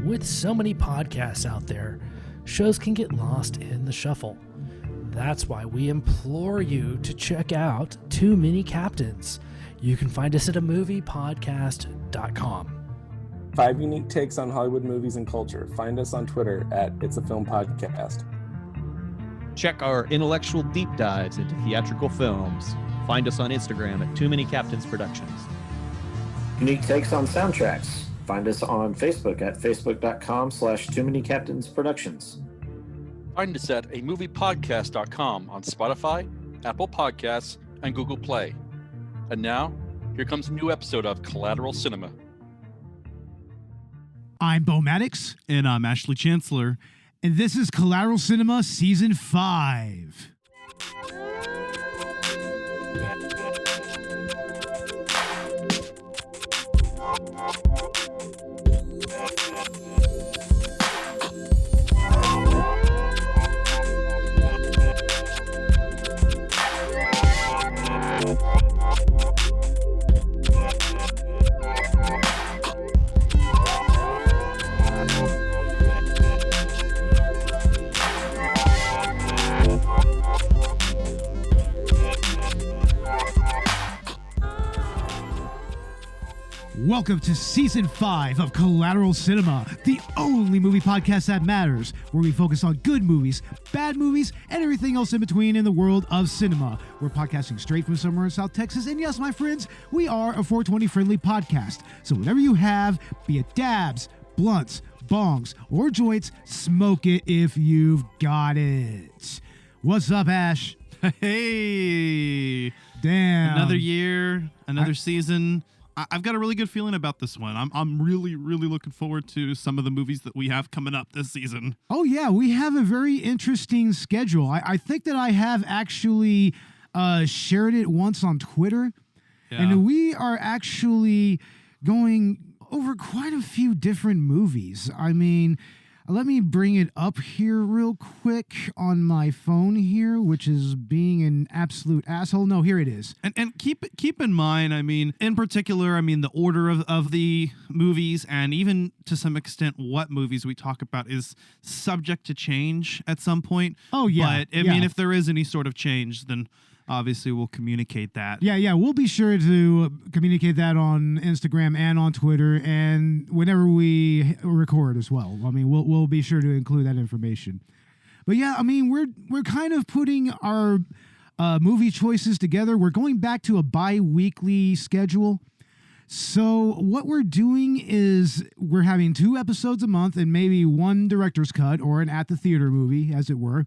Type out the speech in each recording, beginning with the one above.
With so many podcasts out there, shows can get lost in the shuffle. That's why we implore you to check out Too Many Captains. You can find us at amoviepodcast.com. 5 unique takes on Hollywood movies and culture. Find us on Twitter at It's a Film Podcast. Check our intellectual deep dives into theatrical films. Find us on Instagram at Too Many Captains Productions. Unique takes on soundtracks. Find us on Facebook at facebook.com/Too Many Captains Productions. Find us at amoviepodcast.com on Spotify, Apple Podcasts, and Google Play. And now, here comes a new episode of Collateral Cinema. I'm Bo Maddox. And I'm Ashley Chancellor. And this is Collateral Cinema Season 5. Welcome to Season 5 of Collateral Cinema, the only movie podcast that matters, where we focus on good movies, bad movies, and everything else in between in the world of cinema. We're podcasting straight from somewhere in South Texas, and yes, my friends, we are a 420-friendly podcast. So whatever you have, be it dabs, blunts, bongs, or joints, smoke it if you've got it. What's up, Ash? Hey! Damn. Another year, another season. I've got a really good feeling about this one. I'm really looking forward to some of the movies that we have coming up this season. Oh, yeah. We have a very interesting schedule. I think that I have actually shared it once on Twitter. Yeah. And we are actually going over quite a few different movies. I mean, let me bring it up here real quick on my phone here, which is being an absolute asshole. No, here it is. And keep in mind, I mean, in particular, I mean, the order of the movies and even to some extent what movies we talk about is subject to change at some point. Oh, yeah. But, I mean, if there is any sort of change, then obviously we'll communicate that. Yeah, we'll be sure to communicate that on Instagram and on Twitter and whenever we record as well. I mean, we'll be sure to include that information. But yeah, I mean, we're kind of putting our movie choices together. We're going back to a bi-weekly schedule. So what we're doing is we're having 2 episodes a month and maybe 1 director's cut or an at the theater movie, as it were.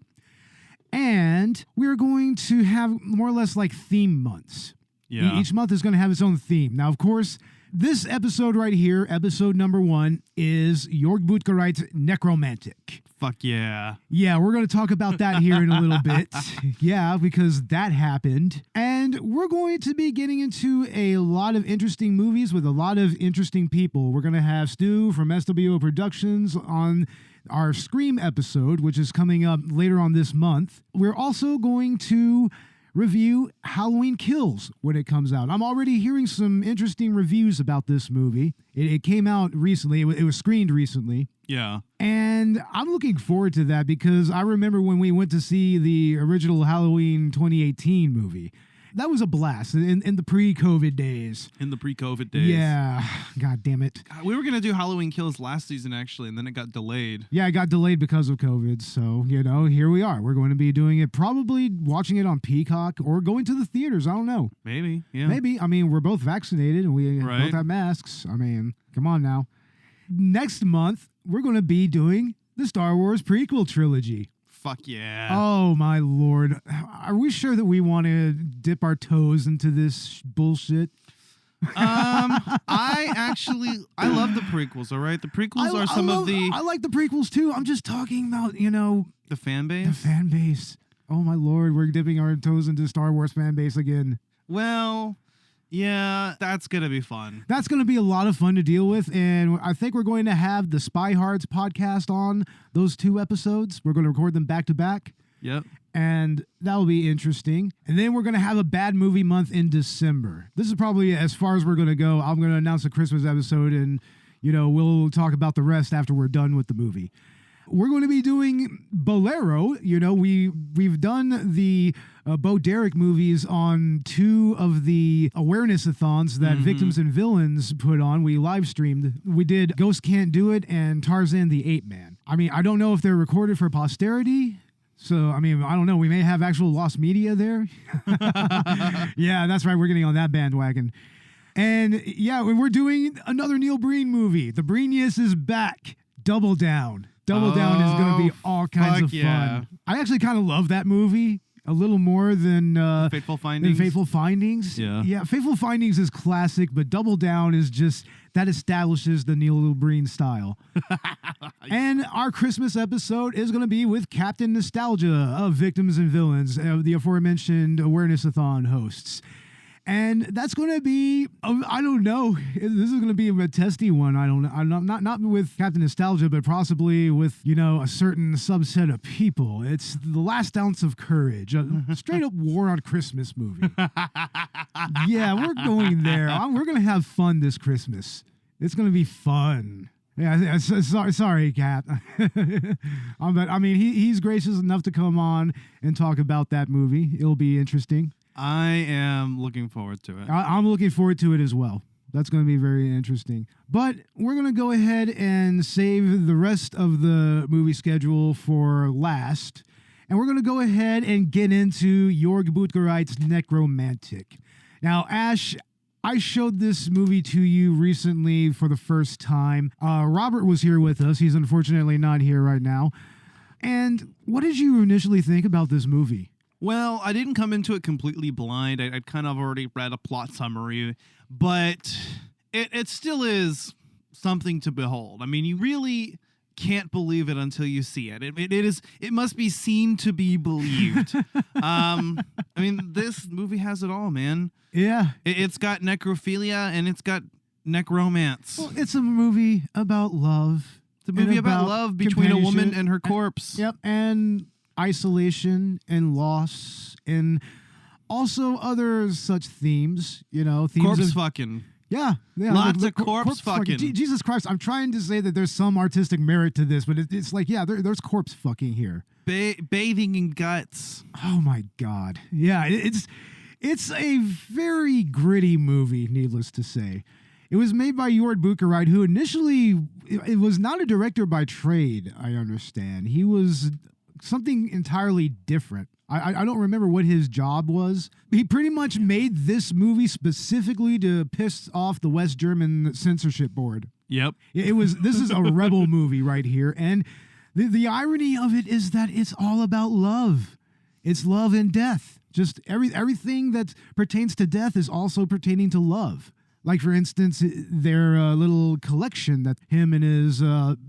And we're going to have more or less like theme months. Yeah. Each month is going to have its own theme. Now, of course, this episode right here, episode number 1, is Jörg Buttgereit's NEKRomantik. Fuck yeah. Yeah, we're going to talk about that here in a little bit. Yeah, because that happened. And we're going to be getting into a lot of interesting movies with a lot of interesting people. We're going to have Stu from SWO Productions on our Scream episode, which is coming up later on this month. We're also going to review Halloween Kills when it comes out. I'm already hearing some interesting reviews about this movie. It came out recently. It was screened recently. Yeah. And I'm looking forward to that because I remember when we went to see the original Halloween 2018 movie. That was a blast in the pre-COVID days. In the pre-COVID days. Yeah. God damn it. We were going to do Halloween Kills last season, actually, and then it got delayed. Yeah, it got delayed because of COVID. So, here we are. We're going to be doing it, probably watching it on Peacock or going to the theaters. I don't know. Maybe, yeah. Maybe. I mean, we're both vaccinated and we both have masks. I mean, come on now. Next month, we're going to be doing the Star Wars prequel trilogy. Fuck yeah. Oh, my Lord. Are we sure that we want to dip our toes into this bullshit? I love the prequels, all right? The prequels are some of the... I like the prequels, too. I'm just talking about, the fan base? The fan base. Oh, my Lord. We're dipping our toes into Star Wars fan base again. Well... Yeah, that's going to be fun. That's going to be a lot of fun to deal with, and I think we're going to have the Spy Hards podcast on those 2 episodes. We're going to record them back to back. Yep. And that'll be interesting. And then we're going to have a bad movie month in December. This is probably as far as we're going to go. I'm going to announce a Christmas episode, and we'll talk about the rest after we're done with the movie. We're going to be doing Bolero. We've done the Bo Derek movies on 2 of the awareness-a-thons that Victims and Villains put on. We live streamed. We did Ghost Can't Do It and Tarzan the Ape Man. I mean, I don't know if they're recorded for posterity. So, I mean, I don't know. We may have actual lost media there. Yeah, that's right. We're getting on that bandwagon. And yeah, we're doing another Neil Breen movie. The Breenius is back. Double Down. Double Down is going to be all kinds of fun. I actually kind of love that movie a little more than Fateful Findings. Fateful Findings. Yeah, Fateful Findings is classic, but Double Down is just that establishes the Neil Breen style. And our Christmas episode is going to be with Captain Nostalgia of Victims and Villains, the aforementioned Awareness-a-thon hosts. And that's going to be, I don't know, this is going to be a testy one. I don't know. I'm not with Captain Nostalgia, but possibly with, a certain subset of people. It's The Last Ounce of Courage, a straight up War on Christmas movie. Yeah, we're going there. We're going to have fun this Christmas. It's going to be fun. Yeah, sorry, Cap. But I mean, he's gracious enough to come on and talk about that movie. It'll be interesting. I am looking forward to it. I'm looking forward to it as well. That's going to be very interesting. But we're going to go ahead and save the rest of the movie schedule for last. And we're going to go ahead and get into Jörg Buttgereit's NEKRomantik. Now, Ash, I showed this movie to you recently for the first time. Robert was here with us. He's unfortunately not here right now. And what did you initially think about this movie? Well, I didn't come into it completely blind. I'd kind of already read a plot summary, but it still is something to behold. I mean, you really can't believe it until you see it. It must be seen to be believed. I mean, this movie has it all, man. Yeah. It's got necrophilia and it's got necromance. Well, it's a movie about love. It's a movie about love between a woman and her corpse. Yep, and isolation and loss and also other such themes, themes corpse of fucking. Yeah. Lots of corpse fucking. Jesus Christ, I'm trying to say that there's some artistic merit to this, but it's like, yeah, there's corpse fucking here. Bathing in guts. Oh my God. Yeah, it's a very gritty movie, needless to say. It was made by Jörg Buttgereit, who initially, it was not a director by trade, I understand. He was something entirely different. I don't remember what his job was. He pretty much made this movie specifically to piss off the West German censorship board. Yep. This is a rebel movie right here. And the irony of it is that it's all about love. It's love and death. Just everything that pertains to death is also pertaining to love. Like, for instance, their little collection that him and his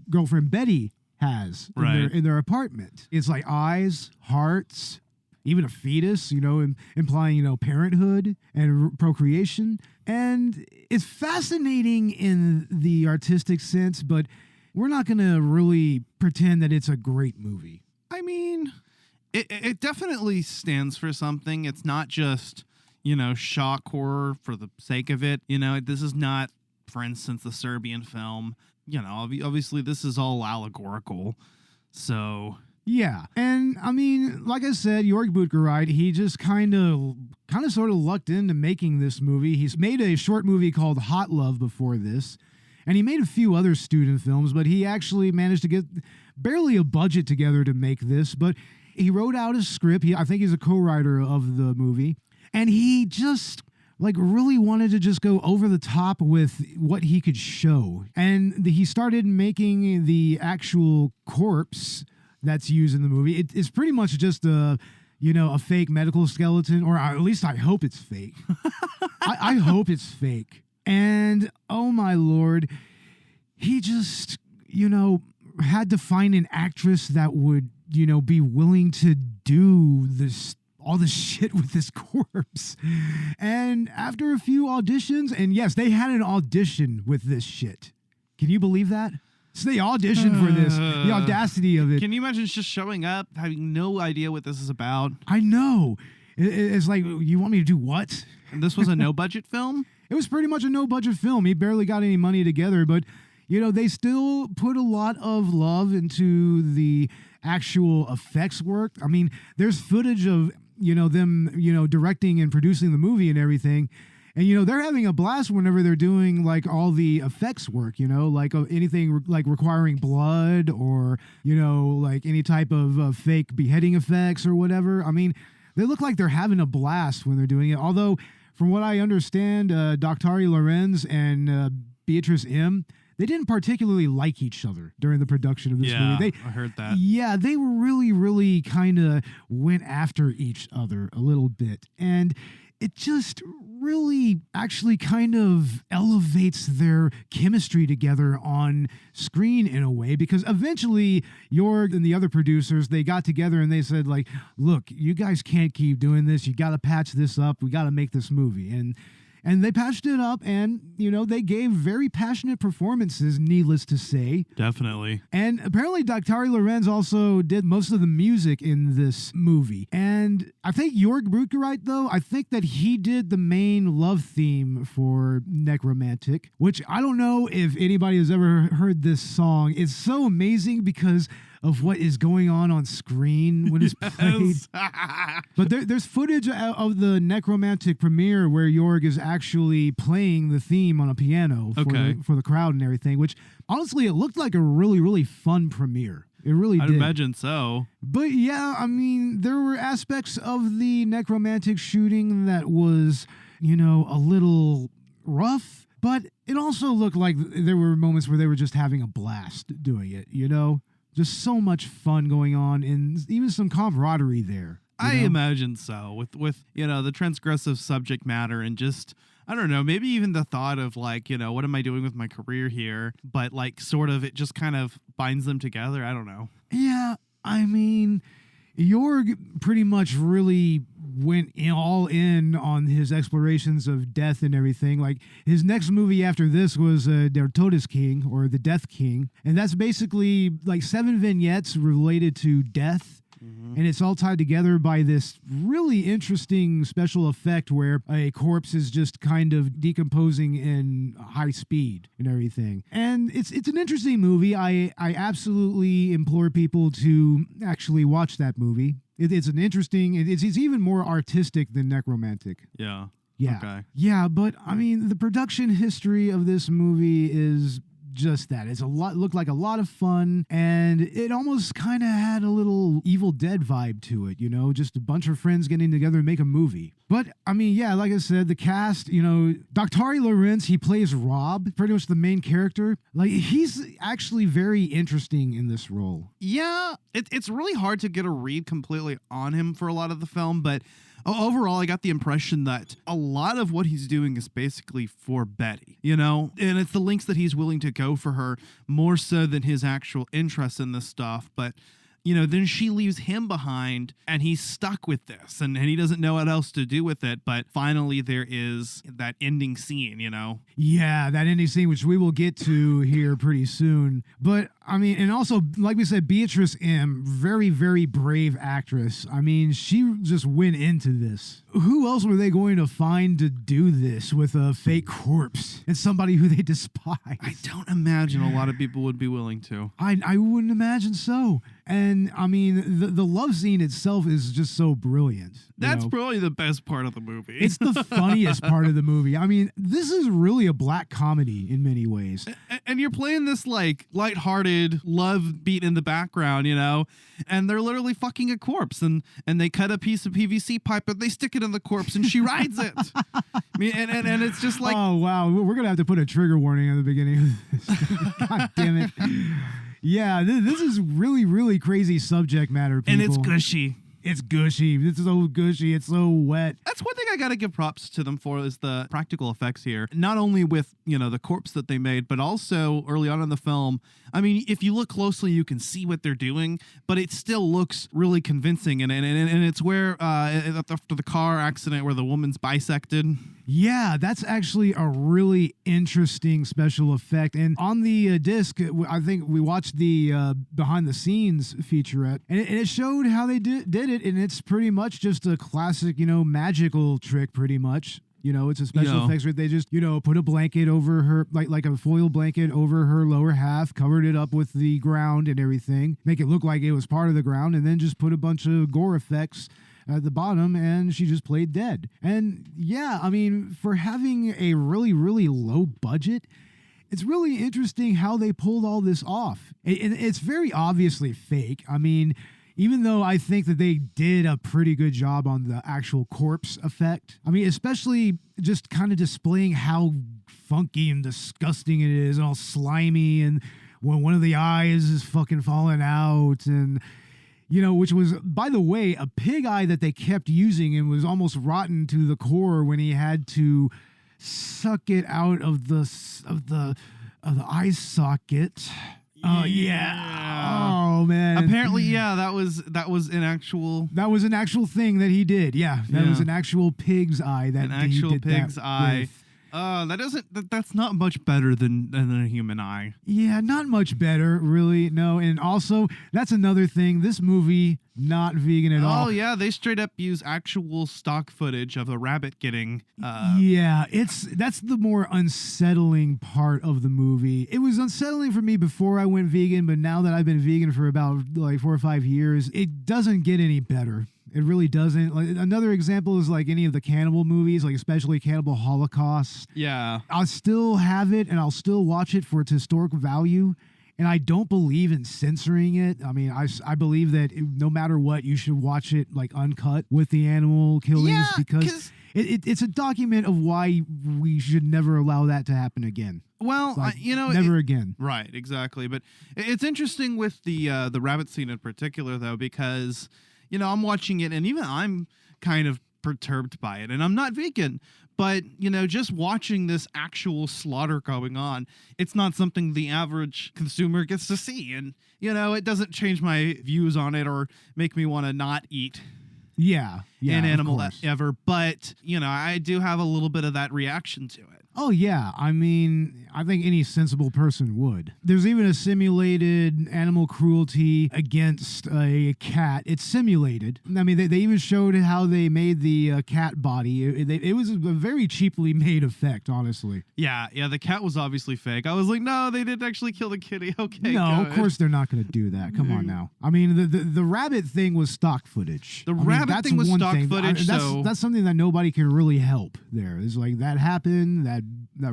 girlfriend Betty has in their apartment. It's like eyes, hearts, even a fetus, implying, parenthood and procreation. And it's fascinating in the artistic sense, but we're not going to really pretend that it's a great movie. I mean, it definitely stands for something. It's not just, shock horror for the sake of it. This is not, for instance, the Serbian film. Obviously this is all allegorical. So yeah, and I mean, like I said, Jörg Buttgereit, he just kind of sort of lucked into making this movie. He's made a short movie called Hot Love before this, and he made a few other student films, but he actually managed to get barely a budget together to make this. But he wrote out a script. I think he's a co-writer of the movie, and he just really wanted to just go over the top with what he could show. And he started making the actual corpse that's used in the movie. It's pretty much just a fake medical skeleton, or at least I hope it's fake. I hope it's fake. And oh my Lord, he just, had to find an actress that would, be willing to do all this shit with this corpse. And after a few auditions, and yes, they had an audition with this shit. Can you believe that? So they auditioned for this. The audacity of it. Can you imagine just showing up, having no idea what this is about? I know. It's like, you want me to do what? And this was a no-budget film? It was pretty much a no-budget film. He barely got any money together, but they still put a lot of love into the actual effects work. I mean, there's footage of, them, directing and producing the movie and everything. And, they're having a blast whenever they're doing like all the effects work, like anything like requiring blood or, like any type of fake beheading effects or whatever. I mean, they look like they're having a blast when they're doing it. Although, from what I understand, Dr. Lorenz and Beatrice M., they didn't particularly like each other during the production of this movie. I heard that. Yeah, they really, really kind of went after each other a little bit. And it just really actually kind of elevates their chemistry together on screen in a way, because eventually Jörg and the other producers, they got together and they said, like, look, you guys can't keep doing this. You got to patch this up. We got to make this movie. And they patched it up, and, they gave very passionate performances, needless to say. Definitely. And apparently Dr. Lorenz also did most of the music in this movie. And I think Jörg Buttgereit, though, I think that he did the main love theme for NEKRomantik, which I don't know if anybody has ever heard this song. It's so amazing because of what is going on screen when it's played. But there's footage of the NEKRomantik premiere where Jörg is actually playing the theme on a piano for the crowd and everything, which honestly, it looked like a really, really fun premiere. It really did. I'd imagine so. But yeah, I mean, there were aspects of the NEKRomantik shooting that was, a little rough, but it also looked like there were moments where they were just having a blast doing it, Just so much fun going on, and even some camaraderie there. I imagine so, with the transgressive subject matter, and just, I don't know, maybe even the thought of like, what am I doing with my career here? But like, sort of, it just kind of binds them together. I don't know. Yeah, I mean, Jörg pretty much really went all in on his explorations of death and everything. Like, his next movie after this was Der Todesking, or The Death King. And that's basically like 7 vignettes related to death. And it's all tied together by this really interesting special effect where a corpse is just kind of decomposing in high speed and everything. And it's an interesting movie. I absolutely implore people to actually watch that movie. It's an interesting, it's even more artistic than NEKRomantik. Yeah. Yeah. Okay. Yeah, but I mean, the production history of this movie is just that. Looked like a lot of fun, and it almost kind of had a little Evil Dead vibe to it, just a bunch of friends getting together and make a movie. But I mean, yeah, like I said, the cast, Dr. Lorenz, he plays Rob, pretty much the main character. Like, he's actually very interesting in this role. Yeah, it's really hard to get a read completely on him for a lot of the film, but overall, I got the impression that a lot of what he's doing is basically for Betty, and it's the lengths that he's willing to go for her more so than his actual interest in this stuff. But then she leaves him behind, and he's stuck with this, and he doesn't know what else to do with it. But finally, there is that ending scene, Yeah, that ending scene, which we will get to here pretty soon. But I mean, and also, like we said, Beatrice M., very, very brave actress. I mean, she just went into this. Who else were they going to find to do this with a fake corpse and somebody who they despise? I don't imagine a lot of people would be willing to. I wouldn't imagine so. And I mean, the love scene itself is just so brilliant. That's probably the best part of the movie. It's the funniest part of the movie. I mean, this is really a black comedy in many ways. And you're playing this like lighthearted love beat in the background, and they're literally fucking a corpse, and they cut a piece of PVC pipe and they stick it in the corpse and she rides it. I mean, and it's just like, oh wow, we're gonna have to put a trigger warning at the beginning of this. God damn it. Yeah, this is really, really crazy subject matter, people. And it's gushy. It's gushy. It's so gushy. It's so wet. That's one thing I got to give props to them for, is the practical effects here. Not only with, the corpse that they made, but also early on in the film. I mean, if you look closely, you can see what they're doing, but it still looks really convincing. And it's where, after the car accident where the woman's bisected. Yeah, that's actually a really interesting special effect. And on the disc, I think we watched the behind the scenes featurette, and it showed how they did it. And it's pretty much just a classic, magical trick, pretty much. You know, it's a special Yeah. effects where they just, you know, put a blanket over her, like a foil blanket over her lower half, covered it up with the ground and everything, make it look like it was part of the ground, and then just put a bunch of gore effects at the bottom, and she just played dead. And yeah, I mean, for having a really, really low budget, it's really interesting how they pulled all this off. It's very obviously fake. I mean, even though I think that they did a pretty good job on the actual corpse effect. I mean, especially just kind of displaying how funky and disgusting it is and all slimy, and when one of the eyes is fucking falling out, and you know, which was, by the way, a pig eye that they kept using and was almost rotten to the core when he had to suck it out of the eye socket. Oh yeah. Oh man. Apparently, yeah, that was an actual thing that he did. Yeah, that Yeah. was an actual pig's eye. That an he actual did pig's that eye. with. That's not much better than a human eye. Yeah, not much better, really. No, and also that's another thing. This movie not vegan at all. Oh yeah, they straight up use actual stock footage of a rabbit getting. Yeah, that's the more unsettling part of the movie. It was unsettling for me before I went vegan, but now that I've been vegan for about like 4 or 5 years, it doesn't get any better. It really doesn't. Like, another example is like any of the cannibal movies, like especially Cannibal Holocaust. Yeah. I'll still have it and I'll still watch it for its historic value. And I don't believe in censoring it. I mean, I believe that no matter what, you should watch it like uncut with the animal killings, Yeah, because it's a document of why we should never allow that to happen again. Well, Like, never never again. Right, exactly. But it's interesting with the rabbit scene in particular, though, because I'm watching it and even I'm kind of perturbed by it, and I'm not vegan. But, just watching this actual slaughter going on, it's not something the average consumer gets to see. And, it doesn't change my views on it or make me want to not eat Yeah, an of animal course. ever. But, I do have a little bit of that reaction to it. Oh, yeah. I mean, I think any sensible person would. There's even a simulated animal cruelty against a cat. It's simulated. I mean, they even showed how they made the cat body. It was a very cheaply made effect, honestly. Yeah, the cat was obviously fake. I was like, no, they didn't actually kill the kitty. Okay, No, of good. course they're not going to do that. Come on now. I mean, the rabbit thing was stock footage. The I mean, rabbit that's thing was one stock thing. footage, That's something that nobody can really help there. It's like, that happened, that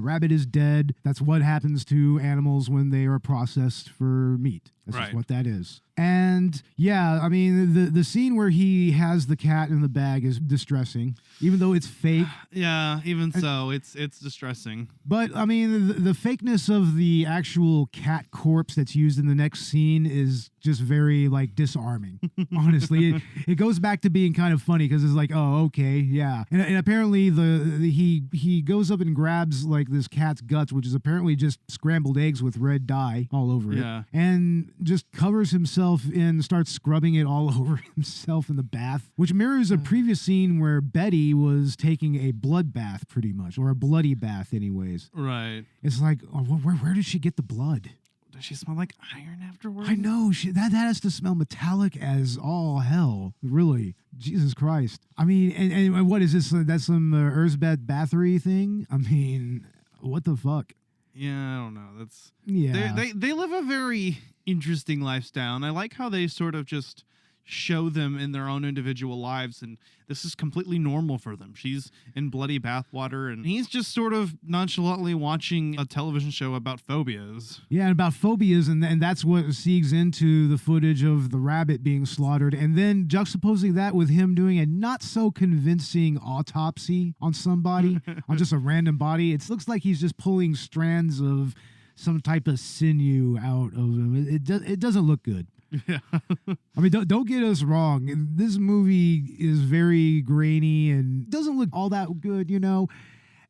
rabbit is dead. That's what happens to animals when they are processed for meat. That's just Right. what that is. And yeah, I mean, the scene where he has the cat in the bag is distressing, even though it's fake. Yeah, even so, it's distressing. But I mean, the fakeness of the actual cat corpse that's used in the next scene is just very like disarming. Honestly, it goes back to being kind of funny because it's like, oh, okay, yeah. And apparently he goes up and grabs like this cat's guts, which is apparently just scrambled eggs with red dye all over Yeah. it, and just covers himself in, starts scrubbing it all over himself in the bath, which mirrors a previous scene where Betty was taking a blood bath, pretty much, or a bloody bath, anyways. Right. It's like, oh, where did she get the blood? Does she smell like iron afterwards? I know that has to smell metallic as all hell. Really, Jesus Christ. I mean, and what is this? That's some Erzbeth Bathory thing. I mean, what the fuck? Yeah, I don't know. That's Yeah. They live a very interesting lifestyle, and I like how they sort of just show them in their own individual lives, and this is completely normal for them. She's in bloody bathwater, and he's just sort of nonchalantly watching a television show about phobias. Yeah, and about phobias, and that's what segues into the footage of the rabbit being slaughtered, and then juxtaposing that with him doing a not so convincing autopsy on somebody, on just a random body. It looks like he's just pulling strands of some type of sinew out of him. It doesn't look good. Yeah. I mean, don't get us wrong. This movie is very grainy and doesn't look all that good,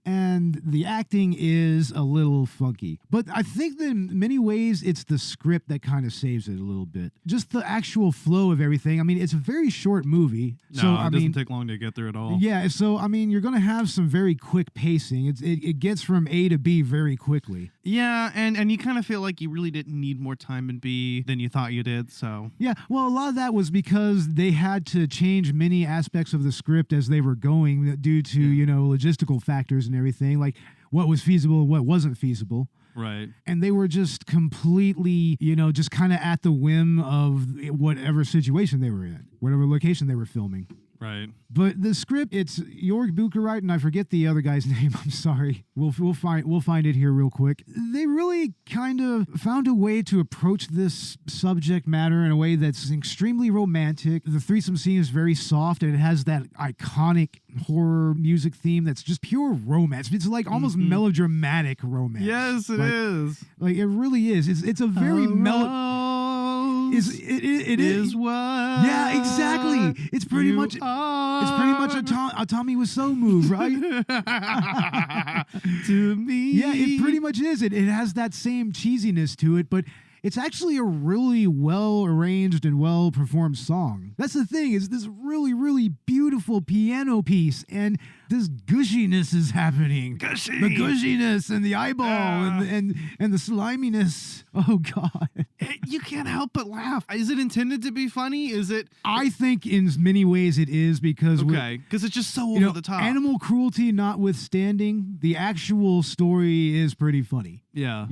and the acting is a little funky. But I think that in many ways it's the script that kind of saves it a little bit. Just the actual flow of everything. I mean, it's a very short movie. No, so it doesn't take long to get through at all. Yeah, so I mean, you're going to have some very quick pacing. It gets from A to B very quickly. Yeah, and you kind of feel like you really didn't need more time in B than you thought you did, so. Yeah, well, a lot of that was because they had to change many aspects of the script as they were going due to, logistical factors and everything, like what was feasible and what wasn't feasible. Right. And they were just completely, just kind of at the whim of whatever situation they were in, whatever location they were filming. Right. But the script, it's Jörg Buttgereit, and I forget the other guy's name. I'm sorry. We'll find it here real quick. They really kind of found a way to approach this subject matter in a way that's extremely romantic. The threesome scene is very soft, and it has that iconic horror music theme that's just pure romance. It's like almost melodramatic romance. Yes, it is. Like, it really is. It's a very It is what? Yeah, exactly. It's pretty much a Tommy Wiseau move, right? To me. Yeah, it pretty much is. It has that same cheesiness to it, but it's actually a really well arranged and well performed song. That's the thing, is this really, really beautiful piano piece, and this gushiness is happening. Gushy. The gushiness and the eyeball and the sliminess. Oh God. You can't help but laugh. Is it intended to be funny? Is it? I think in many ways it is, because because it's just so over the top. Animal cruelty notwithstanding, the actual story is pretty funny. Yeah.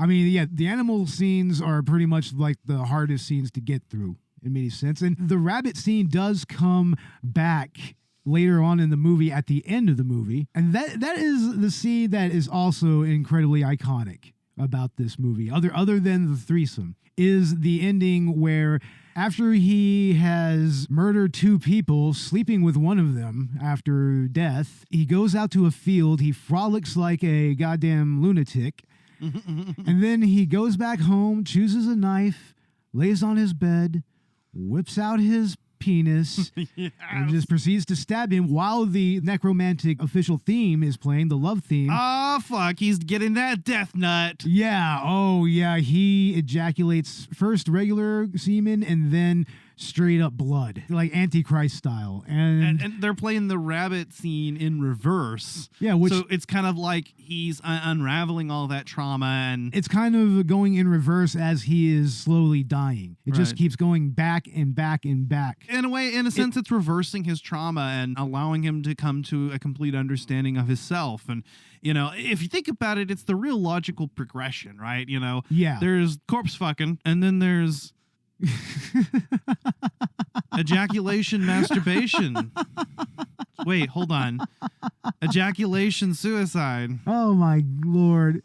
I mean, yeah, the animal scenes are pretty much like the hardest scenes to get through in many sense. And the rabbit scene does come back later on in the movie at the end of the movie. And that is the scene that is also incredibly iconic about this movie, other than the threesome, is the ending where after he has murdered 2 people, sleeping with one of them after death, he goes out to a field, he frolics like a goddamn lunatic, and then he goes back home, chooses a knife, lays on his bed, whips out his penis, and just proceeds to stab him while the NEKRomantik official theme is playing, the love theme. Oh, fuck. He's getting that death nut. Yeah. Oh, yeah. He ejaculates first regular semen and then straight up blood, like Antichrist style. And they're playing the rabbit scene in reverse. Yeah, so it's kind of like he's unraveling all that trauma, and it's kind of going in reverse as he is slowly dying. It just keeps going back and back and back. In a way, in a sense, it's reversing his trauma and allowing him to come to a complete understanding of himself. And if you think about it, it's the real logical progression, right? Yeah. There's corpse fucking, and then there's ejaculation, masturbation. Wait, hold on. Ejaculation, suicide. Oh my Lord.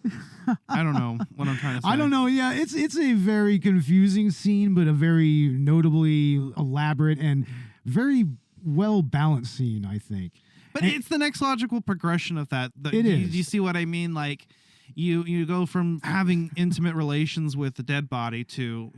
I don't know what I'm trying to say. I don't know. Yeah, it's a very confusing scene, but a very notably elaborate and very well balanced scene, I think. But it's the next logical progression of that. It is. Do you see what I mean? Like, you go from having intimate relations with the dead body to,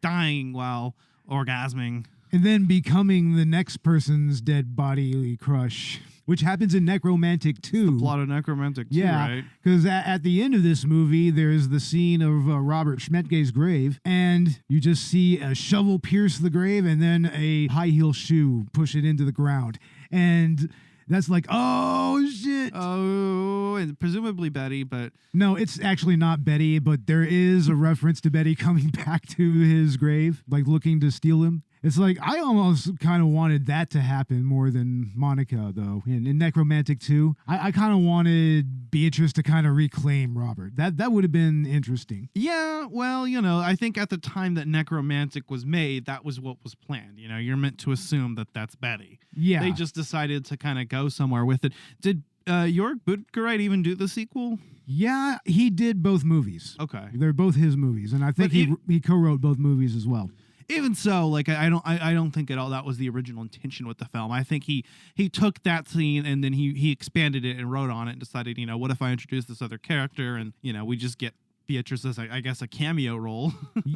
dying while orgasming. And then becoming the next person's dead bodily crush, which happens in NEKRomantik too. The plot of NEKRomantik too, yeah, because at the end of this movie, there's the scene of Robert Schmetge's grave, and you just see a shovel pierce the grave and then a high heel shoe push it into the ground. And that's like, oh, shit. Oh, and presumably Betty, but... No, it's actually not Betty, but there is a reference to Betty coming back to his grave, like looking to steal him. It's like, I almost kind of wanted that to happen more than Monica, though. In NEKRomantik 2, I kind of wanted Beatrice to kind of reclaim Robert. That would have been interesting. Yeah, well, I think at the time that NEKRomantik was made, that was what was planned. You're meant to assume that that's Betty. Yeah. They just decided to kind of go somewhere with it. Did Jörg Buttgereit even do the sequel? Yeah, he did both movies. Okay. They're both his movies, and I think he co-wrote both movies as well. Even so, like I don't think at all that was the original intention with the film. I think he took that scene and then he expanded it and wrote on it and decided, what if I introduce this other character and we just get Beatrice as, I guess, a cameo role.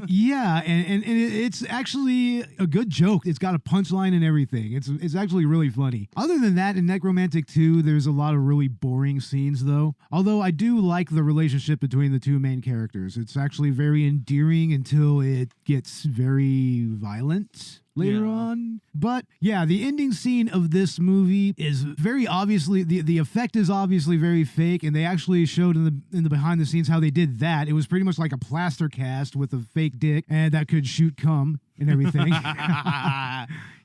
Yeah, and it's actually a good joke. It's got a punchline and everything. It's actually really funny. Other than that, in NEKRomantik 2, there's a lot of really boring scenes, though. Although I do like the relationship between the two main characters. It's actually very endearing until it gets very violent later on. But yeah, the ending scene of this movie is very obviously, the effect is obviously very fake, and they actually showed in the behind the scenes how they did that. It was pretty much like a plaster cast with a fake dick and that could shoot cum and everything.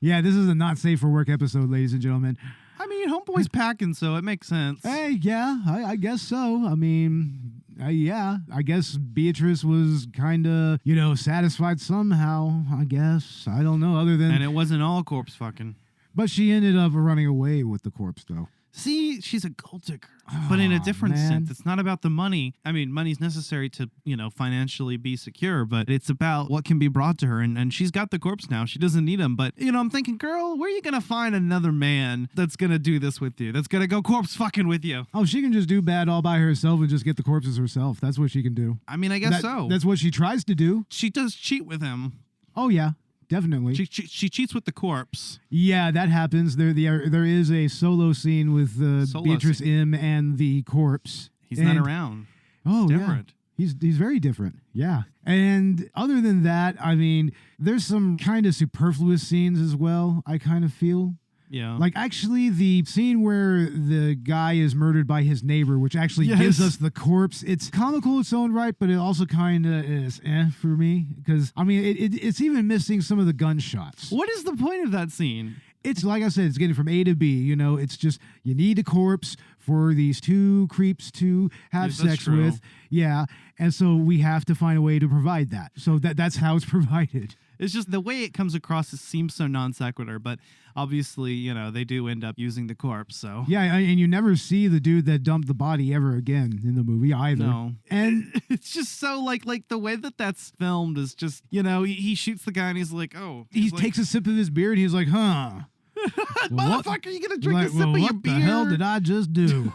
Yeah, this is a not safe for work episode, ladies and gentlemen. I mean, Homeboy's packing, so it makes sense. Hey, yeah, I guess so. I mean, yeah, I guess Beatrice was kind of, satisfied somehow, I guess. I don't know, other than... And it wasn't all corpse fucking. But she ended up running away with the corpse, though. See, she's a gold digger, but in a different sense. It's not about the money. I mean, money's necessary to, financially be secure, but it's about what can be brought to her. And she's got the corpse now. She doesn't need him. But, I'm thinking, girl, where are you going to find another man that's going to do this with you? That's going to go corpse fucking with you? Oh, she can just do bad all by herself and just get the corpses herself. That's what she can do. I mean, I guess so. That's what she tries to do. She does cheat with him. Oh, yeah. Definitely. She cheats with the corpse. Yeah, that happens. There is a solo scene with Beatrice M and the corpse. He's not around. Oh, it's different. Yeah. He's very different. Yeah. And other than that, I mean, there's some kind of superfluous scenes as well, I kind of feel. Yeah. Like, actually, the scene where the guy is murdered by his neighbor, which actually gives us the corpse, it's comical in its own right, but it also kind of is for me. Because, I mean, it's even missing some of the gunshots. What is the point of that scene? It's like I said, it's getting from A to B. It's just you need a corpse for these two creeps to have sex with. Yeah. And so we have to find a way to provide that. So that's how it's provided. It's just the way it comes across, it seems so non sequitur, but obviously, they do end up using the corpse, so. Yeah, and you never see the dude that dumped the body ever again in the movie either. No. And it's just so, like the way that's filmed is just, he shoots the guy and he's like, oh. He takes a sip of his beer and he's like, huh. Motherfucker, you gonna drink a sip of your beer? What the hell did I just do?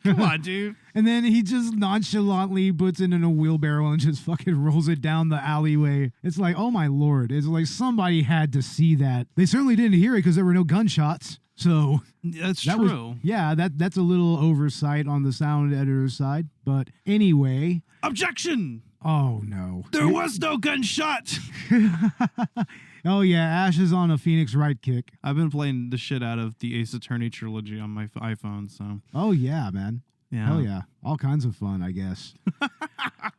Come on, dude. And then he just nonchalantly puts it in a wheelbarrow and just fucking rolls it down the alleyway. It's like, oh my lord. It's like somebody had to see that. They certainly didn't hear it because there were no gunshots. So that's true. That's a little oversight on the sound editor's side. But anyway. Objection! Oh no. There was no gunshot! Oh yeah, Ash is on a Phoenix Wright kick. I've been playing the shit out of the Ace Attorney trilogy on my iPhone, so. Oh yeah, man. Yeah. Hell yeah. All kinds of fun, I guess.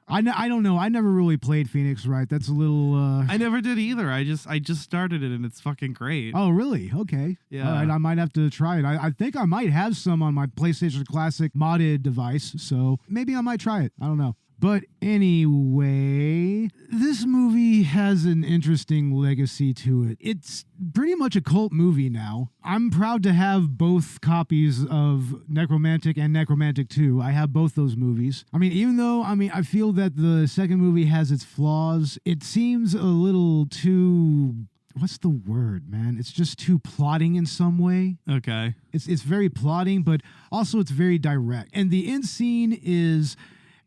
I don't know. I never really played Phoenix Wright. That's a little... I never did either. I just started it and it's fucking great. Oh, really? Okay. Yeah. All right, I might have to try it. I think I might have some on my PlayStation Classic modded device, so maybe I might try it. I don't know. But anyway, this movie has an interesting legacy to it. It's pretty much a cult movie now. I'm proud to have both copies of NEKRomantik and NEKRomantik 2. I have both those movies. I mean, even though, I feel that the second movie has its flaws, it seems a little too... What's the word, man? It's just too plotting in some way. Okay. It's very plotting, but also it's very direct. And the end scene is...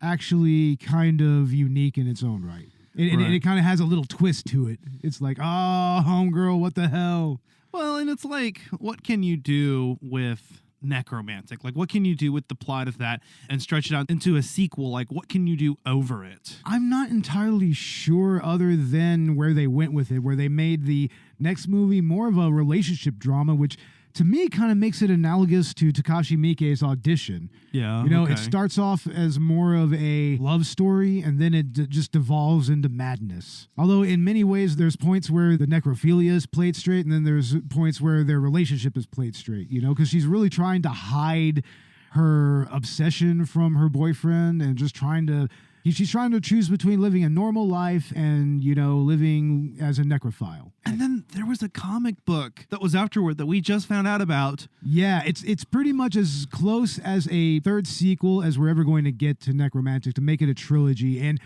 actually kind of unique in its own right. And it kind of has a little twist to it. It's like, oh, homegirl, what the hell? Well, and it's like, what can you do with NEKRomantik? Like, what can you do with the plot of that and stretch it out into a sequel? Like, what can you do over it? I'm not entirely sure other than where they went with it, where they made the next movie more of a relationship drama, which... to me, kind of makes it analogous to Takashi Miike's Audition. Yeah. It starts off as more of a love story, and then it just devolves into madness. Although, in many ways, there's points where the necrophilia is played straight, and then there's points where their relationship is played straight, because she's really trying to hide her obsession from her boyfriend and just trying to... She's trying to choose between living a normal life and, living as a necrophile. And then there was a comic book that was afterward that we just found out about. Yeah, it's pretty much as close as a third sequel as we're ever going to get to NEKRomantik to make it a trilogy. And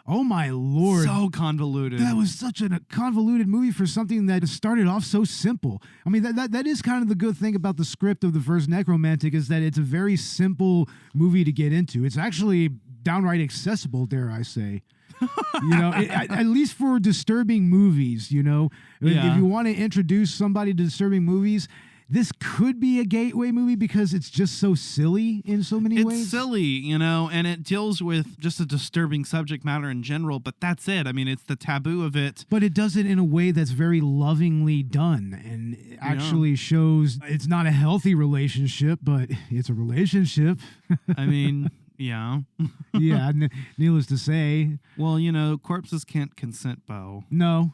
oh my lord. So convoluted. That was such a convoluted movie for something that started off so simple. I mean, that is kind of the good thing about the script of the first NEKRomantik is that it's a very simple movie to get into. It's actually downright accessible, dare I say. At least for disturbing movies, Yeah. if you want to introduce somebody to disturbing movies, this could be a gateway movie because it's just so silly in so many ways. It's silly, and it deals with just a disturbing subject matter in general, but that's it. I mean, it's the taboo of it. But it does it in a way that's very lovingly done and actually shows it's not a healthy relationship, but it's a relationship. I mean, yeah. Yeah, needless to say. Well, corpses can't consent, Bo. No,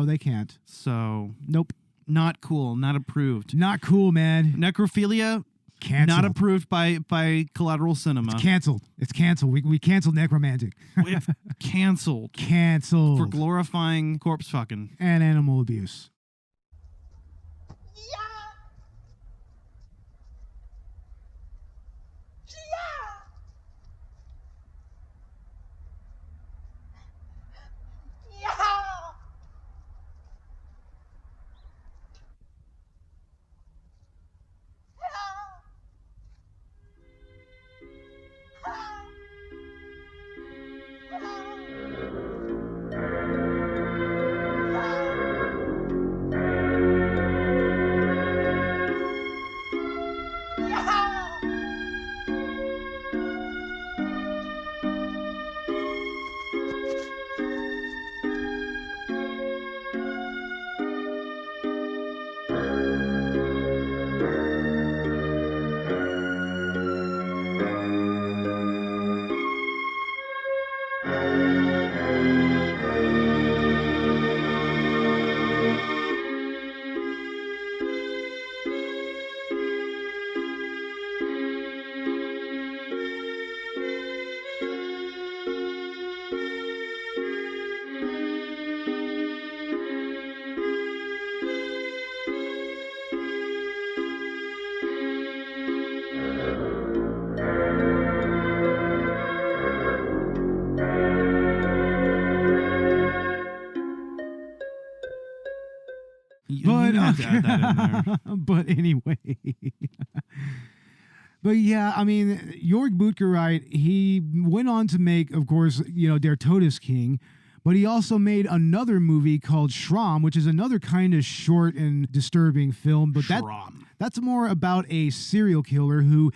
they can't. So, Nope. not cool, not approved. Not cool, man. Necrophilia, Canceled. not approved by Collateral Cinema. It's canceled. It's canceled. We canceled NEKRomantik. It's canceled Canceled. for glorifying corpse fucking. And animal abuse. But, You have to add that in there. but anyway. But yeah, I mean, Jörg Buttgereit, he went on to make, of course, Der Todesking, but he also made another movie called Schramm, which is another kind of short and disturbing film. But that's more about a serial killer who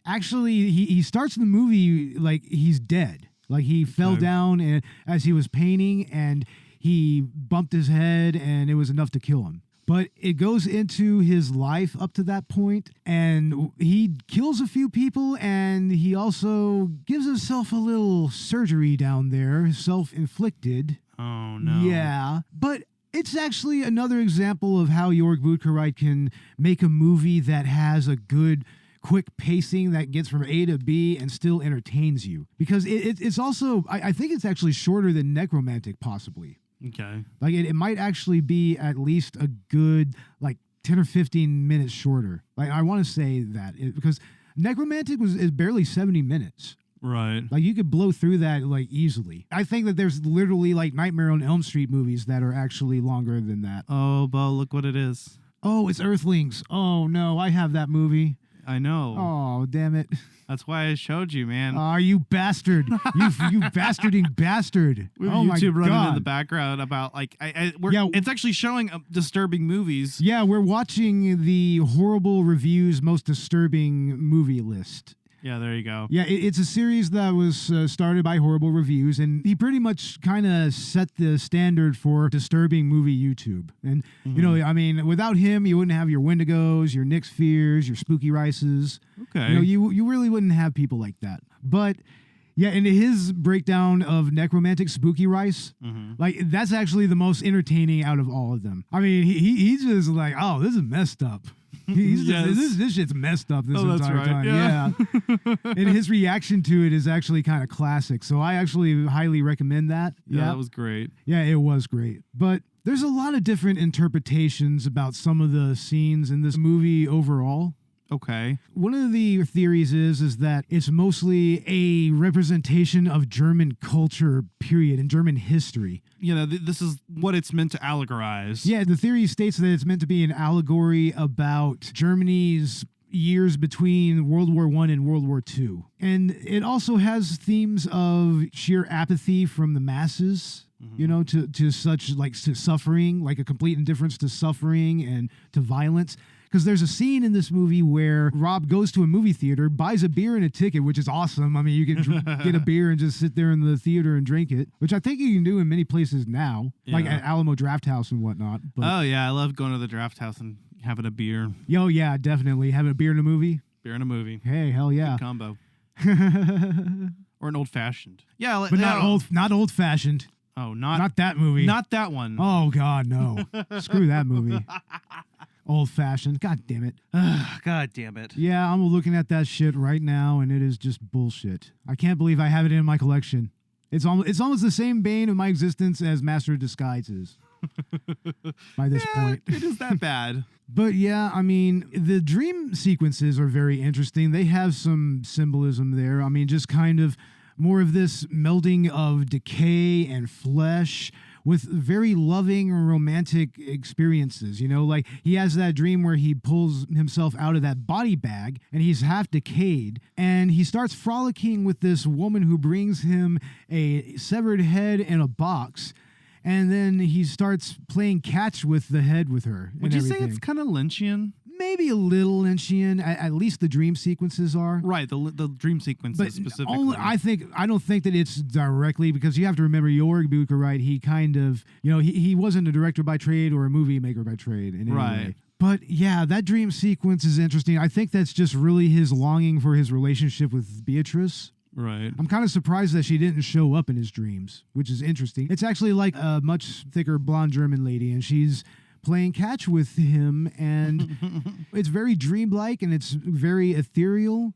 actually, he starts the movie like he's dead. Like he fell down as he was painting and he bumped his head and it was enough to kill him. But it goes into his life up to that point, and he kills a few people, and he also gives himself a little surgery down there, self-inflicted. Oh, no. Yeah, but it's actually another example of how Jörg Buttgereit can make a movie that has a good, quick pacing that gets from A to B and still entertains you. Because it's also, I think it's actually shorter than NEKRomantik, possibly. Okay. Like it might actually be at least a good 10 or 15 minutes shorter. Like I want to say that because NEKRomantik is barely 70 minutes. Right. Like you could blow through that easily. I think that there's literally Nightmare on Elm Street movies that are actually longer than that. Oh, Bo, look what it is. Oh, it's Earthlings. Oh no, I have that movie. I know. Oh, damn it. That's why I showed you, man. Oh, you bastard. you bastarding bastard. We have Oh my YouTube running in God. the background about Yeah. it's actually showing disturbing movies. Yeah, we're watching the horrible reviews most disturbing movie list. Yeah, there you go. Yeah, it's a series that was started by Horrible Reviews, and he pretty much kind of set the standard for disturbing movie YouTube. And, I mean, without him, you wouldn't have your Wendigos, your Nick's Fears, your Spooky Rices. Okay. You really wouldn't have people like that. But, yeah, in his breakdown of NEKRomantik, Spooky Rice, that's actually the most entertaining out of all of them. I mean, he's just like, oh, this is messed up. He's just, this shit's messed up this entire time. Yeah. And his reaction to it is actually kind of classic. So I actually highly recommend that. Yeah, that was great. Yeah, it was great. But there's a lot of different interpretations about some of the scenes in this movie overall. Okay. One of the theories is that it's mostly a representation of German culture, period, and German history. This is what it's meant to allegorize. Yeah, the theory states that it's meant to be an allegory about Germany's years between World War I and World War II. And it also has themes of sheer apathy from the masses, you know, to such like to suffering, like a complete indifference to suffering and to violence. Because there's a scene in this movie where Rob goes to a movie theater, buys a beer and a ticket, which is awesome. I mean, you can get a beer and just sit there in the theater and drink it, which I think you can do in many places now, like at Alamo Draft House and whatnot. But, Oh, yeah. I love going to the Draft House and having a beer. Yo, yeah, definitely. Having a beer in a movie. Beer and a movie. Hey, hell yeah. Good combo. Or an old-fashioned. Yeah. But not old-fashioned. Oh, not that movie. Not that one. Oh, God, no. Screw that movie. Old-fashioned. God damn it. God damn it. Yeah, I'm looking at that shit right now, and it is just bullshit. I can't believe I have it in my collection. It's almost the same bane of my existence as Master of Disguise is by this point. It is that bad. But yeah, I mean, the dream sequences are very interesting. They have some symbolism there. I mean, just kind of more of this melding of decay and flesh with very loving romantic experiences, you know, like he has that dream where he pulls himself out of that body bag and he's half decayed and he starts frolicking with this woman who brings him a severed head in a box. And then he starts playing catch with the head with her. Would you say it's kind of Lynchian? Maybe a little Lynchian. At least the dream sequences are. Right, the dream sequences specifically. I don't think that it's directly, because you have to remember Jörg Buttgereit, he kind of, you know, he wasn't a director by trade or a movie maker by trade in any way. But yeah, that dream sequence is interesting. I think that's just really his longing for his relationship with Beatrice. Right. I'm kind of surprised that she didn't show up in his dreams, which is interesting. It's actually like a much thicker blonde German lady, and she's playing catch with him, and it's very dreamlike and it's very ethereal,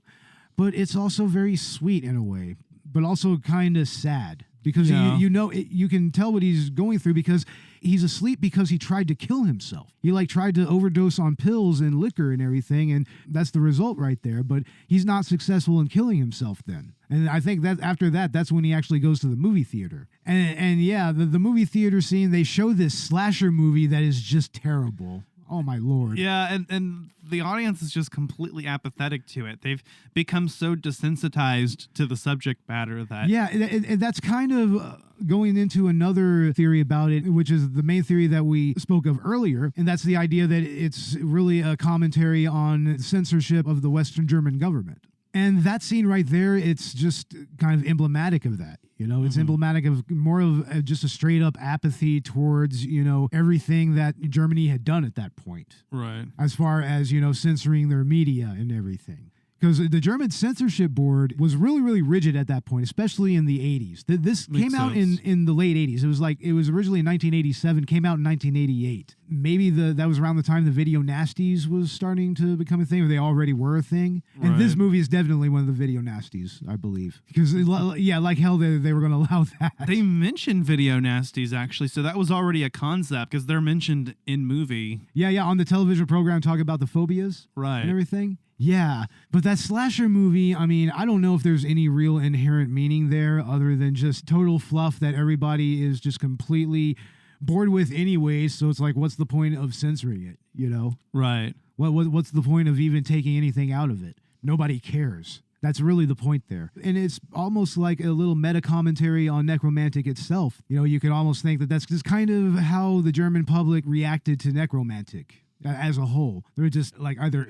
but it's also very sweet in a way, but also kind of sad. Because you know, you can tell what he's going through because he's asleep because he tried to kill himself. He like tried to overdose on pills and liquor and everything, and that's the result right there. But he's not successful in killing himself then. And I think that after that, that's when he actually goes to the movie theater. And yeah, the movie theater scene, they show this slasher movie that is just terrible. Oh my Lord. Yeah, and the audience is just completely apathetic to it. They've become so desensitized to the subject matter that... Yeah, and that's kind of going into another theory about it, which is the main theory that we spoke of earlier, and that's the idea that it's really a commentary on censorship of the Western German government. And that scene right there, it's just kind of emblematic of that. You know, it's emblematic of more of just a straight up apathy towards, you know, everything that Germany had done at that point. Right. As far as, you know, censoring their media and everything. Because the German censorship board was really, really rigid at that point, especially in the 80s. This came out in the late 80s. It was originally in 1987, came out in 1988. Maybe that was around the time the video nasties was starting to become a thing, or they already were a thing. Right. And this movie is definitely one of the video nasties, I believe. Because, yeah, like hell, they were going to allow that. They mentioned video nasties, actually, so that was already a concept, because they're mentioned in movie. Yeah, on the television program, talk about the phobias and everything. Yeah, but that slasher movie, I mean, I don't know if there's any real inherent meaning there other than just total fluff that everybody is just completely bored with anyway, so it's like, what's the point of censoring it, you know? Right. What's the point of even taking anything out of it? Nobody cares. That's really the point there. And it's almost like a little meta-commentary on NEKRomantik itself. You know, you could almost think that that's just kind of how the German public reacted to NEKRomantik. As a whole, they're just like either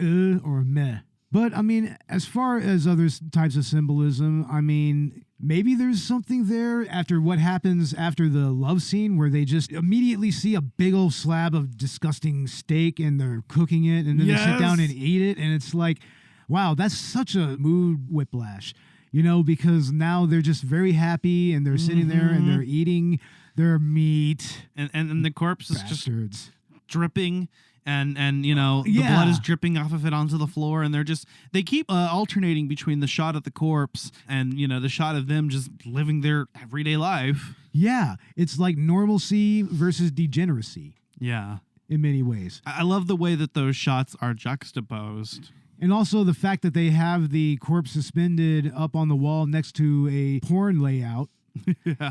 or meh. But I mean, as far as other types of symbolism, I mean, maybe there's something there after what happens after the love scene where they just immediately see a big old slab of disgusting steak and they're cooking it and then they sit down and eat it. And it's like, wow, that's such a mood whiplash, you know, because now they're just very happy and they're sitting there and they're eating their meat. And the corpse is Bastards. Just dripping. And you know, the blood is dripping off of it onto the floor, and they keep alternating between the shot of the corpse and, you know, the shot of them just living their everyday life. Yeah, it's like normalcy versus degeneracy. Yeah. In many ways. I love the way that those shots are juxtaposed. And also the fact that they have the corpse suspended up on the wall next to a porn layout.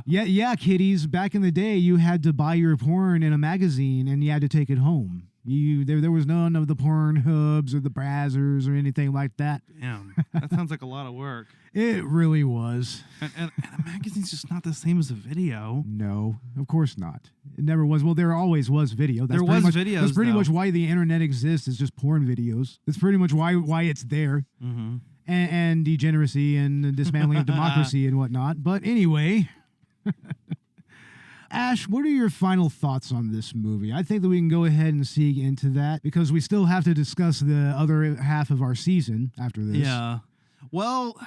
Yeah, kiddies. Back in the day, you had to buy your porn in a magazine and you had to take it home. There was none of the Pornhubs or the Brazzers or anything like that. Damn, that sounds like a lot of work. It really was. And a magazine's just not the same as a video. No, of course not. It never was. Well, there always was video. There was videos. That's pretty though. much why the internet exists. Is just porn videos. That's pretty much why it's there. Mm-hmm. And degeneracy and the dismantling of democracy and whatnot. But anyway, Ash, what are your final thoughts on this movie? I think that we can go ahead and see into that because we still have to discuss the other half of our season after this. Yeah. Well,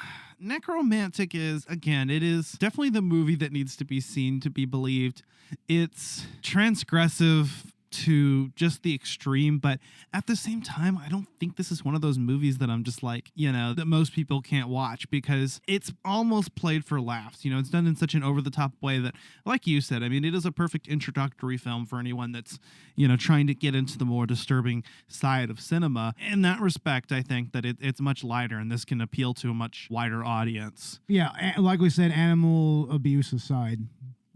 NEKRomantik is, again, it is definitely the movie that needs to be seen to be believed. It's transgressive to just the extreme, but at the same time, I don't think this is one of those movies that I'm just like, that most people can't watch because it's almost played for laughs. It's done in such an over-the-top way that, like you said, I mean, it is a perfect introductory film for anyone that's, trying to get into the more disturbing side of cinema. In that respect, I think that it's much lighter, and this can appeal to a much wider audience. Yeah, like we said, animal abuse aside.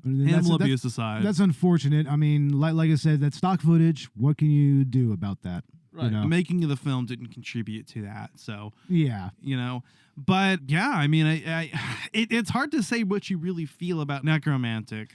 Animal abuse aside. That's unfortunate. I mean, like I said, that's stock footage. What can you do about that? Right. The making of the film didn't contribute to that. So, yeah. But yeah, I mean, it's hard to say what you really feel about NEKRomantik.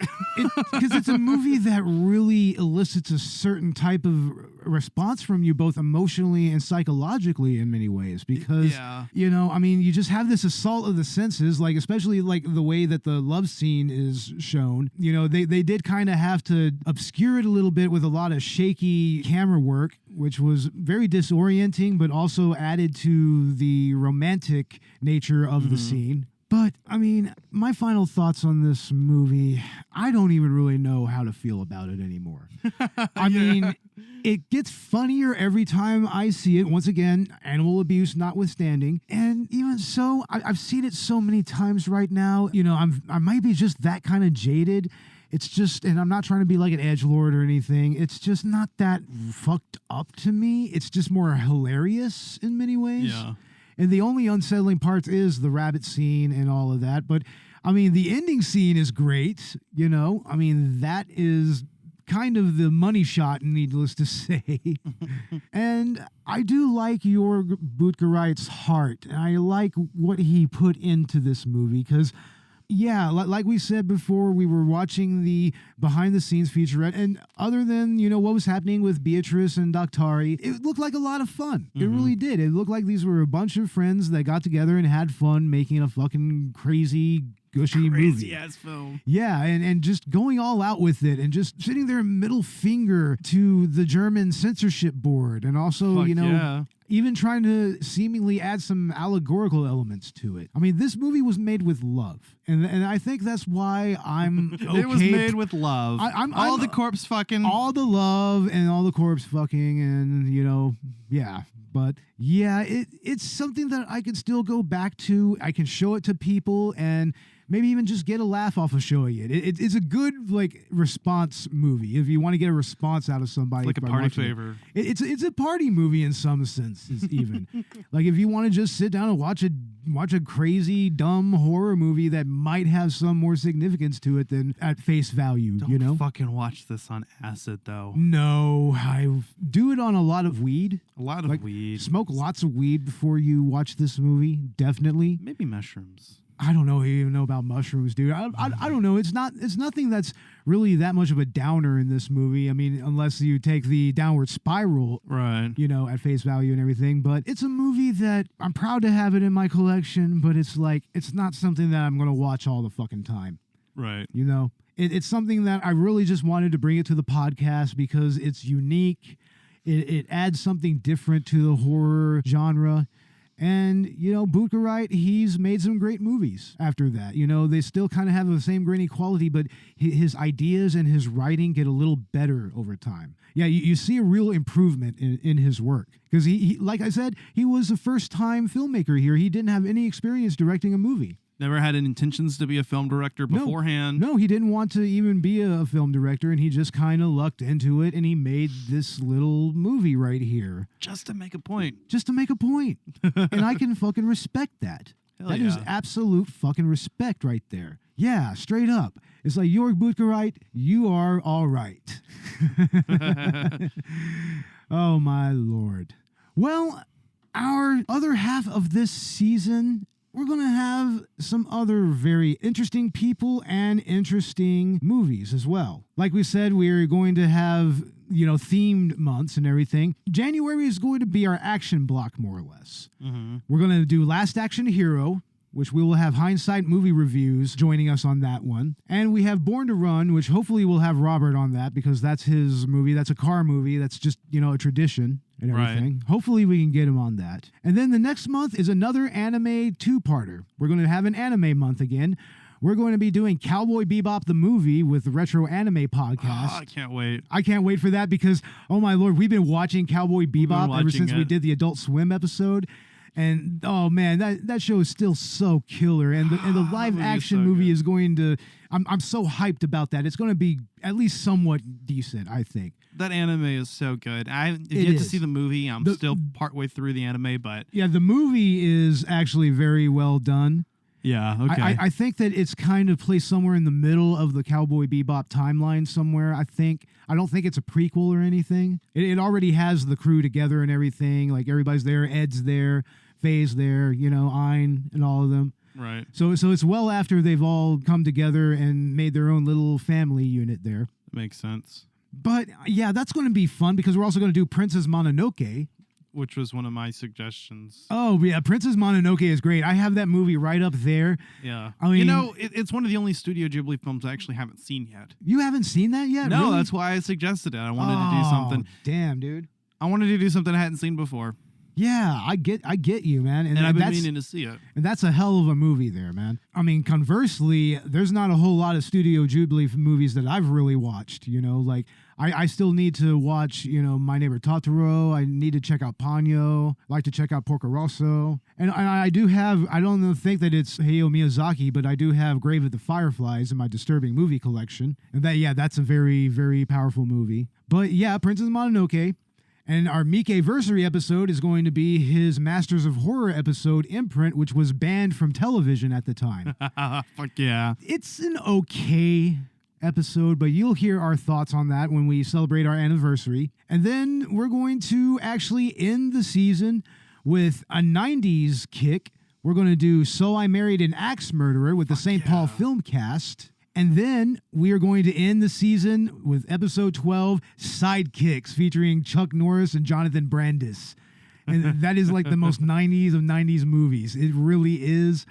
Because it's a movie that really elicits a certain type of response from you, both emotionally and psychologically in many ways. Because, I mean, you just have this assault of the senses, like especially like the way that the love scene is shown. They did kind of have to obscure it a little bit with a lot of shaky camera work, which was very disorienting, but also added to the romantic nature of the scene. But, I mean, my final thoughts on this movie, I don't even really know how to feel about it anymore. I mean, it gets funnier every time I see it. Once again, animal abuse notwithstanding. And even so, I've seen it so many times right now. I might be just that kind of jaded. It's just, and I'm not trying to be like an edgelord or anything. It's just not that fucked up to me. It's just more hilarious in many ways. Yeah. And the only unsettling part is the rabbit scene and all of that. But, I mean, the ending scene is great, I mean, that is kind of the money shot, needless to say. And I do like Jörg Buttgereit's heart. And I like what he put into this movie because... yeah, like we said before, we were watching the behind-the-scenes featurette, and other than, what was happening with Beatrice and Daktari, it looked like a lot of fun. It really did. It looked like these were a bunch of friends that got together and had fun making a fucking crazy, gushy movie. Crazy-ass film. Yeah, and just going all out with it and just sitting there middle finger to the German censorship board, and also, even trying to seemingly add some allegorical elements to it. I mean, this movie was made with love. And I think that's why I'm okay. It was made with love. All the corpse fucking. All the love and all the corpse fucking and, yeah. But, yeah, it's something that I can still go back to. I can show it to people and maybe even just get a laugh off of showing it. It's a good, response movie if you want to get a response out of somebody. Like a party favor. It's a party movie in some senses, even. Like, if you want to just sit down and watch a crazy, dumb horror movie that might have some more significance to it than at face value, Don't fucking watch this on acid, though. No, I do it on a lot of weed. A lot of weed. Smoke lots of weed before you watch this movie, definitely. Maybe mushrooms. I don't even know about mushrooms, dude. I don't know. It's nothing that's really that much of a downer in this movie. I mean, unless you take the downward spiral, right? At face value and everything. But it's a movie that I'm proud to have it in my collection. But it's not something that I'm gonna watch all the fucking time, right? It's something that I really just wanted to bring it to the podcast because it's unique. It adds something different to the horror genre. And, Buttgereit, he's made some great movies after that. They still kind of have the same grainy quality, but his ideas and his writing get a little better over time. Yeah, you see a real improvement in his work. Because, he, like I said, he was a first-time filmmaker here. He didn't have any experience directing a movie. Never had any intentions to be a film director beforehand. No, he didn't want to even be a film director, and he just kind of lucked into it, and he made this little movie right here. Just to make a point. And I can fucking respect that. That is absolute fucking respect right there. Yeah, straight up. It's like, Jörg Buttgereit, you are all right. Oh, my Lord. Well, our other half of this season, we're going to have some other very interesting people and interesting movies as well. Like we said, we're going to have, themed months and everything. January is going to be our action block, more or less. Mm-hmm. We're going to do Last Action Hero, which we will have Hindsight Movie Reviews joining us on that one. And we have Born to Run, which hopefully we'll have Robert on that because that's his movie. That's a car movie. That's just, a tradition and everything. Right. Hopefully we can get him on that. And then the next month is another anime two-parter. We're going to have an anime month again. We're going to be doing Cowboy Bebop the movie with the Retro Anime Podcast. Oh, I can't wait. I can't wait for that because, oh my Lord, we've been watching Cowboy Bebop ever since we did the Adult Swim episode. And oh man, that show is still so killer, and the live action movie is going to. I'm so hyped about that. It's going to be at least somewhat decent, I think. That anime is so good. I have yet to see the movie. I'm still partway through the anime, but yeah, the movie is actually very well done. Yeah, okay. I think that it's kind of placed somewhere in the middle of the Cowboy Bebop timeline somewhere. I don't think it's a prequel or anything. It already has the crew together and everything. Like everybody's there. Ed's there. Faye's there, Ein and all of them. Right. So it's well after they've all come together and made their own little family unit there. That makes sense. But yeah, that's going to be fun because we're also going to do Princess Mononoke, which was one of my suggestions. Oh yeah, Princess Mononoke is great. I have that movie right up there. Yeah. I mean, it's one of the only Studio Ghibli films I actually haven't seen yet. You haven't seen that yet? No, really? That's why I suggested it. I wanted to do something. Damn, dude. I wanted to do something I hadn't seen before. Yeah, I get you, man. And I've been meaning to see it. And that's a hell of a movie there, man. I mean, conversely, there's not a whole lot of Studio Ghibli movies that I've really watched, Like, I still need to watch, My Neighbor Totoro. I need to check out Ponyo. I like to check out Porco Rosso. And I do have, I don't think that it's Hayao Miyazaki, but I do have Grave of the Fireflies in my disturbing movie collection. And that's a very, very powerful movie. But yeah, Princess Mononoke. And our Mike-versary episode is going to be his Masters of Horror episode, Imprint, which was banned from television at the time. Fuck yeah. It's an okay episode, but you'll hear our thoughts on that when we celebrate our anniversary. And then we're going to actually end the season with a 90s kick. We're going to do So I Married an Axe Murderer with the St. Paul film cast. And then we are going to end the season with episode 12, Sidekicks, featuring Chuck Norris and Jonathan Brandis. And that is like the most 90s of 90s movies. It really is.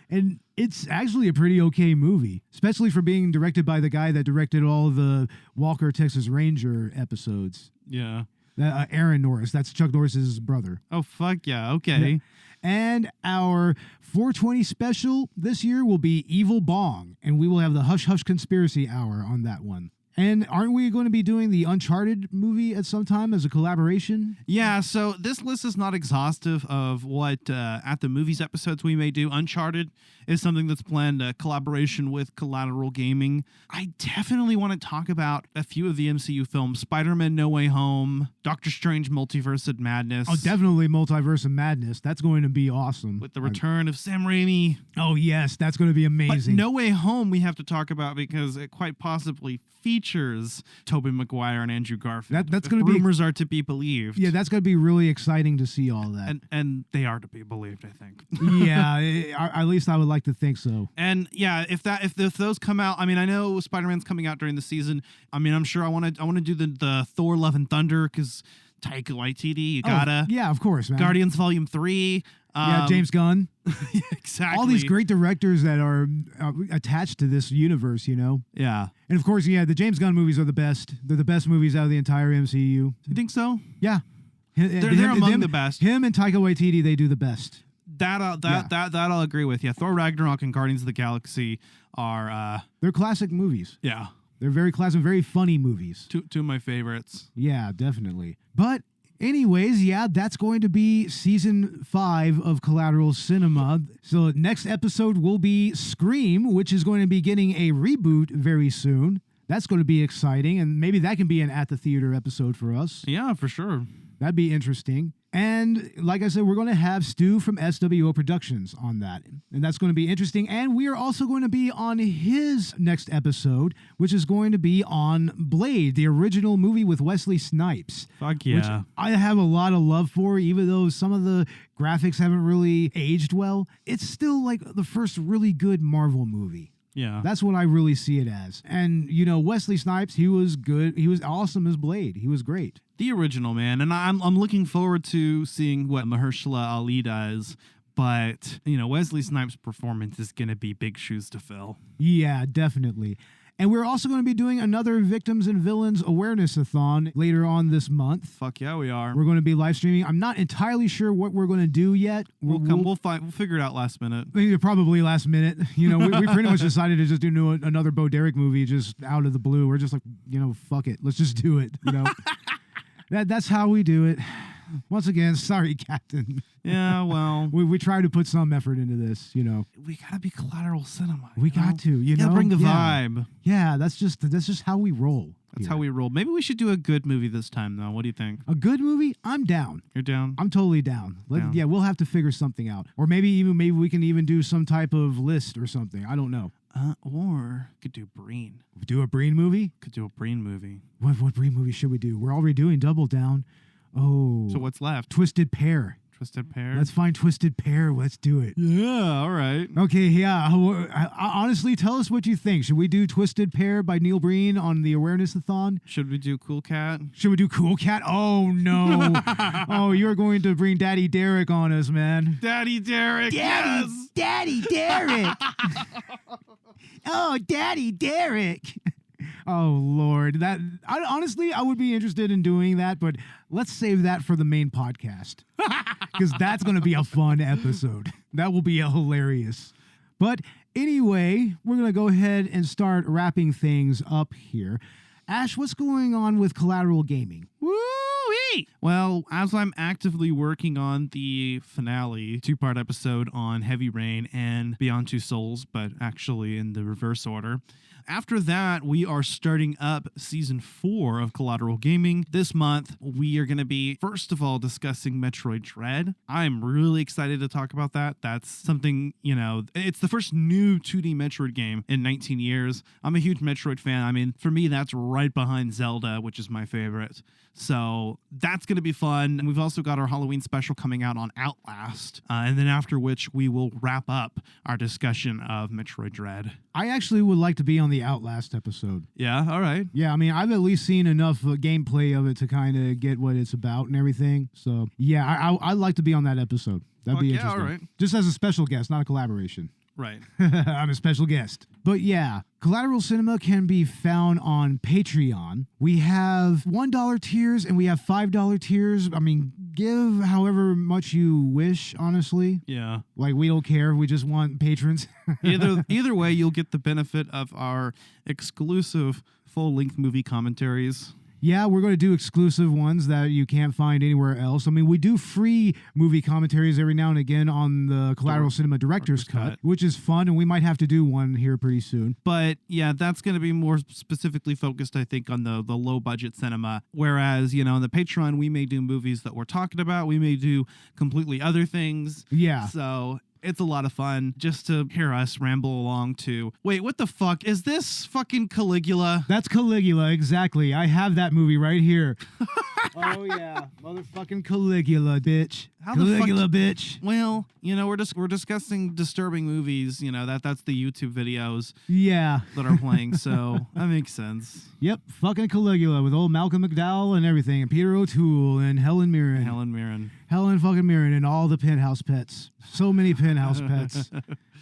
And it's actually a pretty okay movie, especially for being directed by the guy that directed all the Walker, Texas Ranger episodes. Yeah. Aaron Norris. That's Chuck Norris's brother. Oh, fuck yeah. Okay. Yeah. And our 420 special this year will be Evil Bong, and we will have the Hush Hush Conspiracy Hour on that one. And aren't we going to be doing the Uncharted movie at some time as a collaboration? Yeah, so this list is not exhaustive of what at the movies episodes we may do. Uncharted is something that's planned, a collaboration with Collateral Gaming. I definitely want to talk about a few of the MCU films. Spider-Man No Way Home, Doctor Strange Multiverse of Madness. Oh, definitely Multiverse of Madness. That's going to be awesome. With the return of Sam Raimi. Oh, yes, that's going to be amazing. But No Way Home we have to talk about because it quite possibly features Tobey Maguire and Andrew Garfield. That's going to be rumors are to be believed. Yeah, that's going to be really exciting to see all that. And they are to be believed, I think. Yeah, at least I would like to think so. And yeah, if those come out, I mean, I know Spider-Man's coming out during the season. I mean, I'm sure I want to do the Thor: Love and Thunder because Taika Waititi, you gotta. Yeah, of course, man. Guardians Volume 3. Yeah, James Gunn. Yeah, exactly. All these great directors that are attached to this universe, Yeah. And of course, yeah, the James Gunn movies are the best. They're the best movies out of the entire MCU. You think so? Yeah. They're among the best. Him and Taika Waititi, they do the best. That I'll agree with. Yeah, Thor Ragnarok and Guardians of the Galaxy are they're classic movies. Yeah. They're very classic, very funny movies. Two of my favorites. Yeah, definitely. But anyways, yeah, that's going to be season 5 of Collateral Cinema. So next episode will be Scream, which is going to be getting a reboot very soon. That's going to be exciting, and maybe that can be an At the Theater episode for us. Yeah, for sure. That'd be interesting. And like I said, we're going to have Stu from SWO Productions on that. And that's going to be interesting. And we are also going to be on his next episode, which is going to be on Blade, the original movie with Wesley Snipes. Fuck yeah. Which I have a lot of love for, even though some of the graphics haven't really aged well. It's still like the first really good Marvel movie. Yeah. That's what I really see it as. And, you know, Wesley Snipes, he was good. He was awesome as Blade. He was great. The original, man. And I'm looking forward to seeing what Mahershala Ali does. But, you know, Wesley Snipes' performance is going to be big shoes to fill. Yeah, definitely. And we're also going to be doing another Victims and Villains Awareness-a-thon later on this month. Fuck yeah, we are. We're going to be live streaming. I'm not entirely sure what we're going to do yet. We'll figure it out last minute. Probably last minute. You know, we pretty much decided to just do another Bo Derek movie just out of the blue. We're just like, you know, fuck it. Let's just do it. You know, that's how we do it. Once again, sorry, Captain. Yeah, well, we try to put some effort into this, you know. We gotta be Collateral Cinema. We got to, you know, bring the vibe. Yeah, that's just how we roll. That's how we roll. Maybe we should do a good movie this time, though. What do you think? A good movie? I'm down. You're down? I'm totally down. Yeah, we'll have to figure something out, or maybe we can even do some type of list or something. I don't know. Or could do Breen. Do a Breen movie? Could do a Breen movie. What Breen movie should we do? We're already doing Double Down. Oh. So what's left? Twisted Pair. Twisted Pair? Let's find Twisted Pair. Let's do it. Yeah, all right. Okay, yeah. Honestly, tell us what you think. Should we do Twisted Pair by Neil Breen on the Awareness-a-thon? Should we do Cool Cat? Should we do Cool Cat? Oh, no. Oh, you're going to bring Daddy Derek on us, man. Daddy Derek, yes! Daddy Derek. Oh, Daddy Derek. Oh, Lord. Honestly, I would be interested in doing that, but let's save that for the main podcast. Because that's going to be a fun episode. That will be hilarious. But anyway, we're going to go ahead and start wrapping things up here. Ash, what's going on with Collateral Gaming? Woo-wee! Well, as I'm actively working on the finale 2-part episode on Heavy Rain and Beyond Two Souls, but actually in the reverse order, after that, we are starting up season 4 of Collateral Gaming. This month, we are going to be, first of all, discussing Metroid Dread. I'm really excited to talk about that. That's something, you know, it's the first new 2D Metroid game in 19 years. I'm a huge Metroid fan. I mean, for me, that's right behind Zelda, which is my favorite. So that's going to be fun. And we've also got our Halloween special coming out on Outlast. And then after which we will wrap up our discussion of Metroid Dread. I actually would like to be on the Outlast episode. Yeah, all right. Yeah, I mean, I've at least seen enough gameplay of it to kind of get what it's about and everything. So, yeah, I'd like to be on that episode. That'd be interesting. All right. Just as a special guest, not a collaboration. Right. I'm a special guest. But yeah, Collateral Cinema can be found on Patreon. We have $1 tiers and we have $5 tiers. I mean, give however much you wish, honestly. Yeah. Like, we don't care. We just want patrons. Either way, you'll get the benefit of our exclusive full-length movie commentaries. Yeah, we're going to do exclusive ones that you can't find anywhere else. I mean, we do free movie commentaries every now and again on the Collateral Cinema Director's Cut, which is fun, and we might have to do one here pretty soon. But yeah, that's going to be more specifically focused, I think, on the low-budget cinema. Whereas, you know, on the Patreon, we may do movies that we're talking about. We may do completely other things. Yeah. So it's a lot of fun just to hear us ramble along to, wait, what the fuck? Is this fucking Caligula? That's Caligula, exactly. I have that movie right here. Oh, yeah. Motherfucking Caligula, bitch. Caligula, bitch. Well, you know, we're discussing disturbing movies, you know, that's the YouTube videos. Yeah. That are playing, so that makes sense. Yep, fucking Caligula with old Malcolm McDowell and everything, and Peter O'Toole and Helen Mirren. Helen fucking Mirren and all the Penthouse pets. So many Penthouse pets.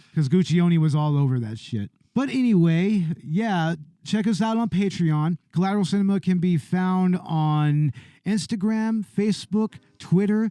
Because Guccione was all over that shit. But anyway, yeah, check us out on Patreon. Collateral Cinema can be found on Instagram, Facebook, Twitter,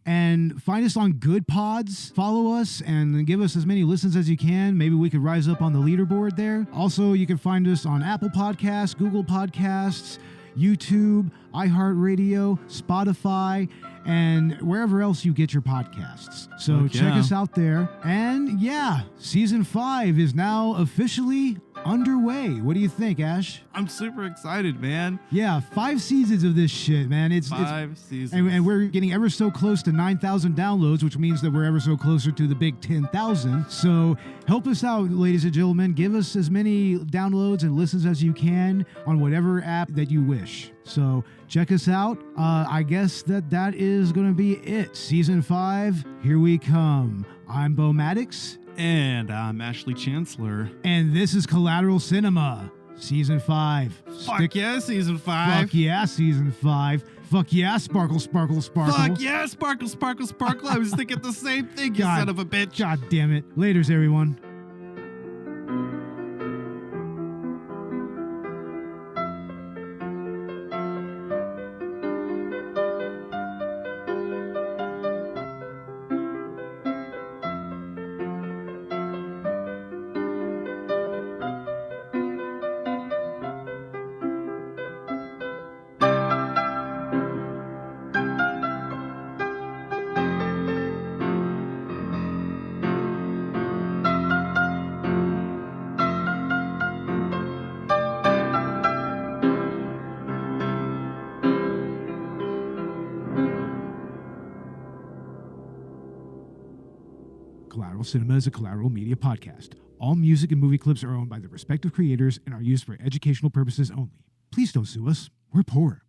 and find us on Good Pods. Follow us and give us as many listens as you can. Maybe we could rise up on the leaderboard there. Also, you can find us on Apple Podcasts, Google Podcasts, YouTube, iHeartRadio, Spotify, and wherever else you get your podcasts. So check us out there. And yeah, season 5 is now officially underway. What do you think, Ash? I'm super excited, man. Yeah, 5 seasons of this shit, man. It's 5 seasons. and we're getting ever so close to 9,000 downloads, which means that we're ever so closer to the big 10,000. So help us out, ladies and gentlemen. Give us as many downloads and listens as you can on whatever app that you wish. So check us out. I guess that is going to be it. Season 5, here we come. I'm Bo Maddox. And I'm Ashley Chancellor. And this is Collateral Cinema, Season 5. Fuck yeah, Season 5. Fuck yeah, Season 5. Fuck yeah, Sparkle, Sparkle, Sparkle. Fuck yeah, Sparkle, Sparkle, Sparkle. I was thinking the same thing, you son of a bitch. God damn it. Laters, everyone. Collateral Cinema is a Collateral Media podcast. All music and movie clips are owned by the respective creators and are used for educational purposes only. Please don't sue us. We're poor.